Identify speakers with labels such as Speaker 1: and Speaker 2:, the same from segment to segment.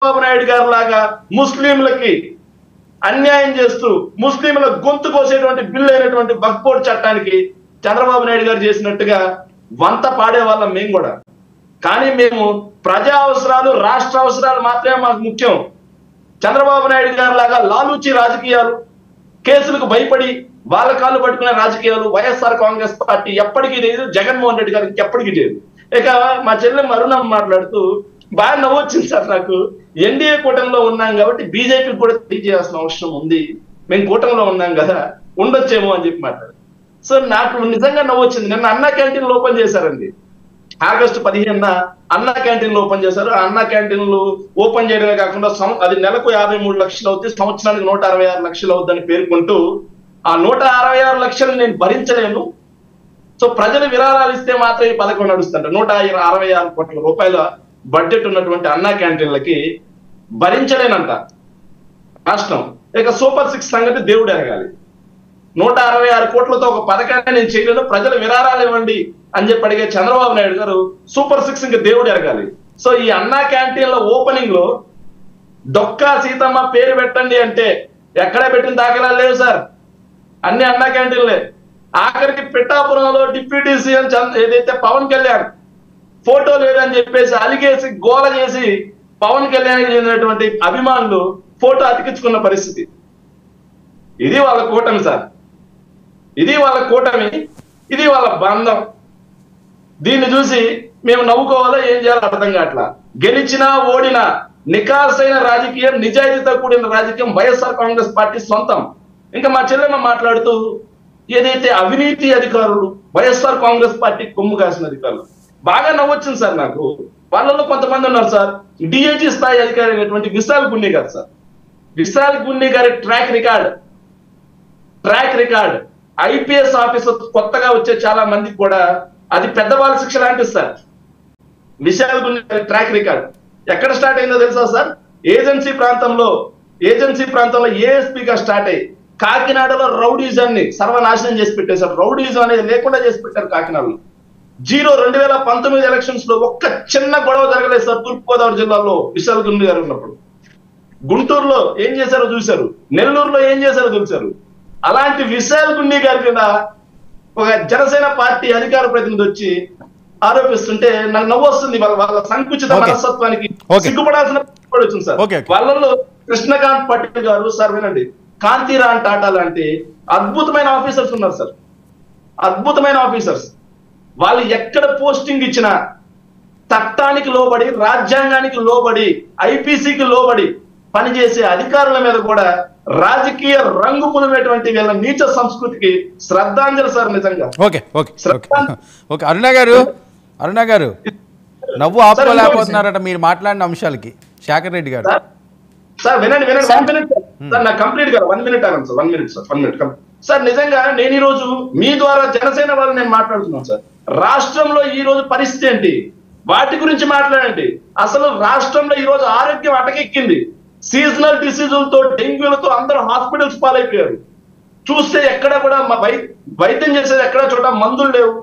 Speaker 1: చంద్రబాబు నాయుడు గారు లాగా ముస్లింలకి అన్యాయం చేస్తూ ముస్లింల గొంతు కోసేటువంటి బిల్లు అయినటువంటి వక్ఫ్ బోర్డు చట్టానికి చంద్రబాబు నాయుడు గారు చేసినట్టుగా వంత పాడే వాళ్ళం మేము కూడా. కానీ మేము ప్రజా అవసరాలు, రాష్ట్ర అవసరాలు మాత్రమే మాకు ముఖ్యం. చంద్రబాబు నాయుడు గారు లాగా లాలూచి రాజకీయాలు, కేసులకు భయపడి వాళ్ళ కాళ్ళు పట్టుకునే రాజకీయాలు వైఎస్ఆర్ కాంగ్రెస్ పార్టీ ఎప్పటికీ లేదు, జగన్మోహన్ రెడ్డి గారికి ఎప్పటికీ లేదు. ఇక మా చెల్లె అరుణ మాట్లాడుతూ బాగా నవ్వొచ్చింది సార్ నాకు. ఎన్డీఏ కూటమిలో ఉన్నాం కాబట్టి బీజేపీ కూడా తెలియజేయాల్సిన అవసరం ఉంది, మేము కూటమిలో ఉన్నాం కదా ఉండొచ్చేమో అని చెప్పి మాట్లాడు. సో నాకు నిజంగా నవ్వొచ్చింది. నిన్న అన్నా క్యాంటీన్లు ఓపెన్ చేశారండి. ఆగస్టు 15న అన్నా క్యాంటీన్లు ఓపెన్ చేశారు. ఆ అన్నా క్యాంటీన్లు ఓపెన్ చేయడమే కాకుండా అది నెలకు 53 లక్షలు అవుతుంది, సంవత్సరానికి 166 లక్షలు అవుతుందని పేర్కొంటూ ఆ 166 లక్షలు నేను భరించలేను, సో ప్రజలు విరాళాలు ఇస్తే మాత్రం ఈ పథకం నడుస్తుంట. 166 కోట్ల రూపాయల బడ్జెట్ ఉన్నటువంటి అన్నా క్యాంటీన్లకి భరించలేనంట రాష్ట్రం. ఇక సూపర్ 6 సంగతి దేవుడు ఎరగాలి. 166 కోట్లతో ఒక పథకాన్ని నేను చేయలేను, ప్రజలు విరాళాలు ఇవ్వండి అని చెప్పి అడిగే చంద్రబాబు నాయుడు గారు సూపర్ 6 ఇంకా దేవుడు ఎరగాలి. సో ఈ అన్నా క్యాంటీన్ల ఓపెనింగ్ లో డొక్కా సీతమ్మ పేరు పెట్టండి అంటే ఎక్కడ పెట్టిన దాఖలాలు లేవు సార్, అన్ని అన్నా క్యాంటీన్లే. ఆఖరికి పిఠాపురంలో డిప్యూటీ సీఎం ఏదైతే పవన్ కళ్యాణ్ ఫోటో లేదని చెప్పేసి అలిగేసి గోల చేసి పవన్ కళ్యాణ్కి చెందినటువంటి అభిమానులు ఫోటో అతికించుకున్న పరిస్థితి. ఇది వాళ్ళ కూటమి సార్, ఇది వాళ్ళ కూటమి, ఇది వాళ్ళ బంధం. దీన్ని చూసి మేము నవ్వుకోవాలో ఏం చేయాలో అర్థం కావట్లా. గెలిచినా ఓడినా నికాసైన రాజకీయం, నిజాయితీతో కూడిన రాజకీయం వైఎస్ఆర్ కాంగ్రెస్ పార్టీ సొంతం. ఇంకా మా చెల్లెమ్మ మాట్లాడుతూ ఏదైతే అవినీతి అధికారులు వైఎస్ఆర్ కాంగ్రెస్ పార్టీ కొమ్ము కాసిన అధికారులు, బాగా నవ్వొచ్చింది సార్ నాకు. వాళ్ళలో కొంతమంది ఉన్నారు సార్, డిఐజీ స్థాయి అధికారి అయినటువంటి విశాల్ గున్ని గారు సార్. విశాల్ గున్ని గారి ట్రాక్ రికార్డ్ ఐపీఎస్ ఆఫీసర్ కొత్తగా వచ్చే చాలా మందికి కూడా అది పెద్దవాళ్ళ శిక్ష లాంటిది సార్. విశాల్ గున్ని గారి ట్రాక్ రికార్డ్ ఎక్కడ స్టార్ట్ అయిందో తెలుసా సార్? ఏజెన్సీ ప్రాంతంలో ఏఎస్పీగా స్టార్ట్ అయ్యి కాకినాడలో రౌడీజాన్ని సర్వనాశనం చేసి పెట్టేశారు. రౌడీజం అనేది లేకుండా చేసి పెట్టారు కాకినాడలో. 2019 ఎలక్షన్స్ లో ఒక్క చిన్న గొడవ జరగలేదు సార్ తూర్పుగోదావరి జిల్లాలో విశాల్ గున్ని గారు ఉన్నప్పుడు. గుంటూరులో ఏం చేశారో చూశారు, నెల్లూరులో ఏం చేశారో చూశారు. అలాంటి విశాల్ గున్ని గారి కింద ఒక జనసేన పార్టీ అధికార ప్రతినిధి వచ్చి ఆరోపిస్తుంటే నాకు నవ్వు వస్తుంది. వాళ్ళ సంకుచిత మనస్తత్వానికి సిగ్గుపడాల్సిన వచ్చింది సార్. వాళ్ళలో కృష్ణకాంత్ పటేల్ గారు సార్, వినండి, కాంతిరాన్ టాటా లాంటి అద్భుతమైన ఆఫీసర్స్ ఉన్నారు సార్, అద్భుతమైన ఆఫీసర్స్. వాళ్ళు ఎక్కడ పోస్టింగ్ ఇచ్చినా చట్టానికి లోబడి, రాజ్యాంగానికి లోబడి, ఐపీసీకి లోబడి పనిచేసే అధికారుల మీద కూడా రాజకీయ రంగు పులినటువంటి వీళ్ళ నీచ సంస్కృతికి శ్రద్ధాంజలి సార్ నిజంగా.
Speaker 2: అరుణ గారు నవ్వు ఆపుకోలేకపోతున్నారట మీరు మాట్లాడిన అంశాలకి. శేఖర్ రెడ్డి గారు
Speaker 1: సార్ వినండి 1 మినిట్ సార్, నాకు కంప్లీట్ గా 1 మినిట్ అన్నాను sir. 1 minute sir, 1 minute sir. నిజంగా నేను ఈ రోజు మీ ద్వారా జనసేన వాళ్ళు నేను మాట్లాడుతున్నాను సార్. రాష్ట్రంలో ఈ రోజు పరిస్థితి ఏంటి, వాటి గురించి మాట్లాడండి. అసలు రాష్ట్రంలో ఈ రోజు ఆరోగ్యం అటకెక్కింది. సీజనల్ డిసీజులతో, డెంగ్యూలతో అందరూ హాస్పిటల్స్ పాలైపోయారు. చూస్తే ఎక్కడ కూడా వైద్యం చేసేది ఎక్కడ చోట మందులు లేవు,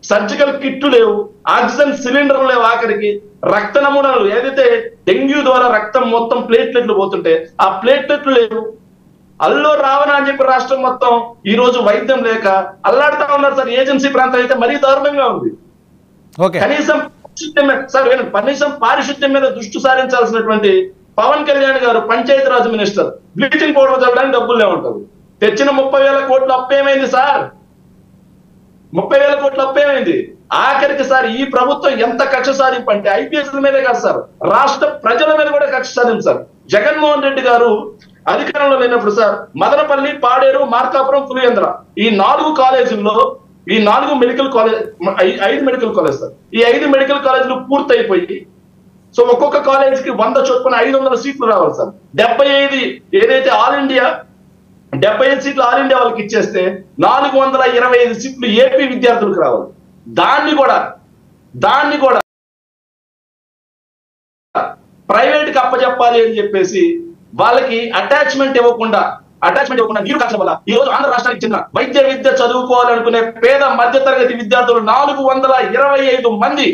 Speaker 1: సర్జికల్ కిట్లు లేవు, ఆక్సిజన్ సిలిండర్లు లేవు, ఆఖరికి రక్త నమూనాలు ఏదైతే డెంగ్యూ ద్వారా రక్తం మొత్తం ప్లేట్లెట్లు పోతుంటే ఆ ప్లేట్లెట్లు లేవు. అల్లో రావణ అని చెప్పి రాష్ట్రం మొత్తం ఈ రోజు వైద్యం లేక అల్లాడుతా ఉన్నారు సార్. ఏజెన్సీ ప్రాంతం అయితే మరీ దారుణంగా ఉంది. కనీసం పారిశుద్ధ్యం మీద దృష్టి సారించాల్సినటువంటి పవన్ కళ్యాణ్ గారు పంచాయతీరాజ్ మినిస్టర్ బ్లీచింగ్ పౌడర్ చల్లడానికి డబ్బులు లేవంటారు. తెచ్చిన 30,000 కోట్ల అప్పు ఏమైంది సార్? 30,000 కోట్ల అప్పు ఏమైంది? ఆఖరికి సార్ ఈ ప్రభుత్వం ఎంత కక్ష సాధింపు అంటే ఐపీఎస్ల మీదే కాదు సార్, రాష్ట్ర ప్రజల మీద కూడా కక్ష సాధింపు సార్. జగన్మోహన్ రెడ్డి గారు అధికారంలో లేనప్పుడు సార్ మదనపల్లి, పాడేరు, మార్కాపురం, పులివెందుల ఈ 4 కాలేజీల్లో ఈ 4 medical college 5 medical college sir. ఈ 5 మెడికల్ కాలేజీలు పూర్తయిపోయి సో ఒక్కొక్క కాలేజీకి 100 చొప్పున 500 సీట్లు రావాలి సార్. 75 ఏదైతే ఆల్ ఇండియా 75 సీట్లు ఆల్ ఇండియా వాళ్ళకి ఇచ్చేస్తే 425 సీట్లు ఏపీ విద్యార్థులకు రావాలి. దాన్ని కూడా ప్రైవేట్ కి అప్పచెప్పాలి అని చెప్పేసి వాళ్ళకి అటాచ్మెంట్ ఇవ్వకుండా నీరు కట్టడం వల్ల ఈ రోజు ఆంధ్ర రాష్ట్రానికి చెందిన వైద్య విద్య చదువుకోవాలనుకునే పేద మధ్యతరగతి విద్యార్థులు 425 మంది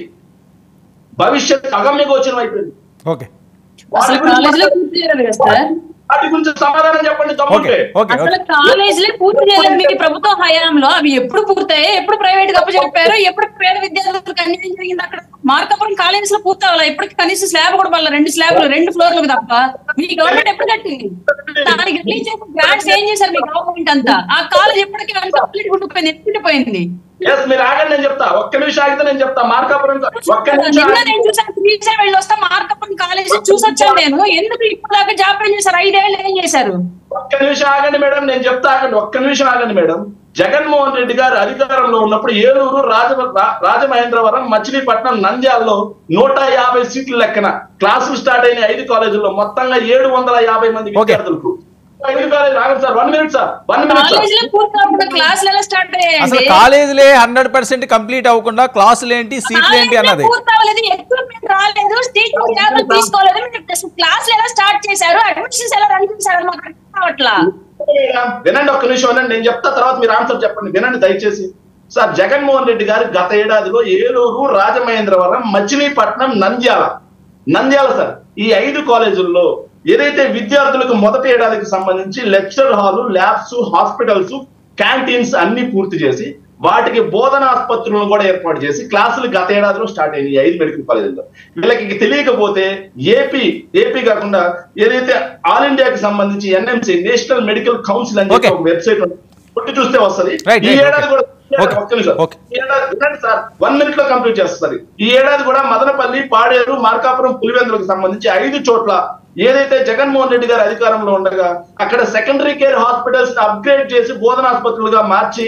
Speaker 1: భవిష్యత్ అగమ్య గోచరం అయిపోయింది.
Speaker 3: అసలు కాలేజీలో పూర్తి చేయలేదు కదా సార్.
Speaker 1: వాటి గురించి సమాధానం చెప్పండి తమ్ముంటే.
Speaker 3: అసలు కాలేజీలే పూర్తి చేయలేదు మీకు ప్రభుత్వ హయాంలో. అవి ఎప్పుడు పూర్తయ్యాయి, ఎప్పుడు ప్రైవేట్ గా చెప్పారు, ఎప్పుడు పేద విద్యార్థులకు అన్యాయం జరిగింది? అక్కడ మార్కాపురం కాలేజీలో పూర్తి అవ్వాలి. ఎప్పటికి కనీసం స్లాబ్ కూడా పడాలి, 2 స్లాబ్లు 2 ఫ్లోర్లకు తప్ప. మీ గవర్నమెంట్ ఎప్పుడు కట్టింది? దానికి రిలీజ్ చేసిన గ్రాంట్స్ ఏం చేశారు మీ గవర్నమెంట్ అంతా? ఆ కాలేజ్ ఎప్పటికీ అన్కంప్లీట్ ఉండిపోయింది, ఎత్తిపోయింది.
Speaker 1: మీరు ఆగండి, నేను చెప్తా. ఒక్క నిమిషం ఆగితే నేను చెప్తా. మార్కాపురం
Speaker 3: వెళ్ళి వస్తా మార్కాపురం కాలేజ్ చూసొచ్చాను నేను. ఎందుకు ఇప్పుడు దాకా జాబ్ ఏం చేశారు? 5 ఏళ్ళు ఏం చేశారు?
Speaker 1: ఒక్క నిమిషం ఆగండి మేడం, నేను చెప్తా. ఆగండి, ఒక్క నిమిషం ఆగండి మేడం. జగన్మోహన్ రెడ్డి గారు అధికారంలో ఉన్నప్పుడు ఏలూరు, రాజమహేంద్రవరం, మచిలీపట్నం, నంద్యాలలో 150 సీట్ల లెక్కన క్లాసులు స్టార్ట్ అయిన 5 కాలేజీల్లో మొత్తంగా 750 మంది విద్యార్థులకు. 5 కాలేజీలు ఆగండి sir, 1 minute sir, 1 minute sir.
Speaker 2: అసలు కాలేజీలే 100% కంప్లీట్ అవ్వకుండా క్లాసులు ఏంటి, సీట్లు ఏంటి అన్నది
Speaker 3: రాలేదు, తీసుకోలేదు. క్లాసులు ఎలా స్టార్ట్ చేశారు, అడ్మిషన్స్ ఎలా రన్ చేశారు మాకు అర్థం కావట్లా.
Speaker 1: వినండి, ఒక్క నిమిషం వినండి, నేను చెప్తా, తర్వాత మీరు ఆన్సర్ చెప్పండి. వినండి దయచేసి. సార్, జగన్మోహన్ రెడ్డి గారు గత ఏడాదిలో ఏలూరు, రాజమహేంద్రవరం, మచిలీపట్నం, నంద్యాల సార్, ఈ 5 కాలేజీల్లో ఏదైతే విద్యార్థులకు మొదటి ఏడాదికి సంబంధించి lecture hall, labs, hospitals, canteens అన్ని పూర్తి చేసి వాటికి బోధన ఆసుపత్రులను కూడా ఏర్పాటు చేసి క్లాసులు గత ఏడాదిలో స్టార్ట్ అయ్యాయి 5 మెడికల్ కాలేజీల్లో. వీళ్ళకి తెలియకపోతే ఏపీ కాకుండా ఏదైతే ఆల్ ఇండియాకి సంబంధించి ఎన్ఎంసి, నేషనల్ మెడికల్ కౌన్సిల్ అని చెప్పి ఒక వెబ్సైట్ కొట్టి చూస్తే వస్తుంది. ఈ ఏడాది కూడా సార్ 1 మినిట్ లో కంప్లీట్ చేస్తుంది. ఈ ఏడాది కూడా మదనపల్లి, పాడేరు, మార్కాపురం, పులివెందులకు సంబంధించి 5 చోట్ల ఏదైతే జగన్మోహన్ రెడ్డి గారు అధికారంలో ఉండగా అక్కడ సెకండరీ కేర్ హాస్పిటల్స్ అప్గ్రేడ్ చేసి బోధన ఆసుపత్రులుగా మార్చి.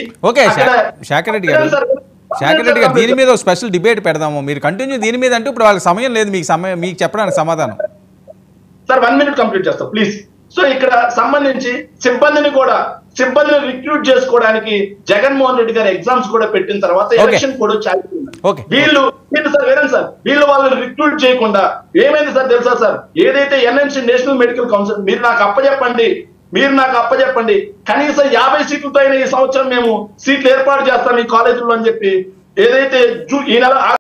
Speaker 2: శాఖర్ రెడ్డి గారు దీని మీద ఒక స్పెషల్ డిబేట్ పెడదాము. మీరు కంటిన్యూ దీని మీద అంటే ఇప్పుడు వాళ్ళకి సమయం లేదు మీకు చెప్పడానికి సమాధానం.
Speaker 1: సార్ 1 మినిట్ కంప్లీట్ చేస్తాం ప్లీజ్. సో ఇక్కడ సంబంధించి సిబ్బందిని రిక్రూట్ చేసుకోవడానికి జగన్మోహన్ రెడ్డి గారు ఎగ్జామ్స్ కూడా పెట్టిన తర్వాత ఎలక్షన్ కూడా వీళ్ళు వాళ్ళని రిక్రూట్ చేయకుండా ఏమైంది సార్ తెలుసా సార్? ఏదైతే ఎన్ఎంసి, నేషనల్ మెడికల్ కౌన్సిల్, మీరు నాకు అప్పచెప్పండి కనీసం 50 సీట్లతో అయినా ఈ సంవత్సరం మేము సీట్లు ఏర్పాటు చేస్తాం ఈ కాలేజీలో అని చెప్పి ఏదైతే ఈ నెల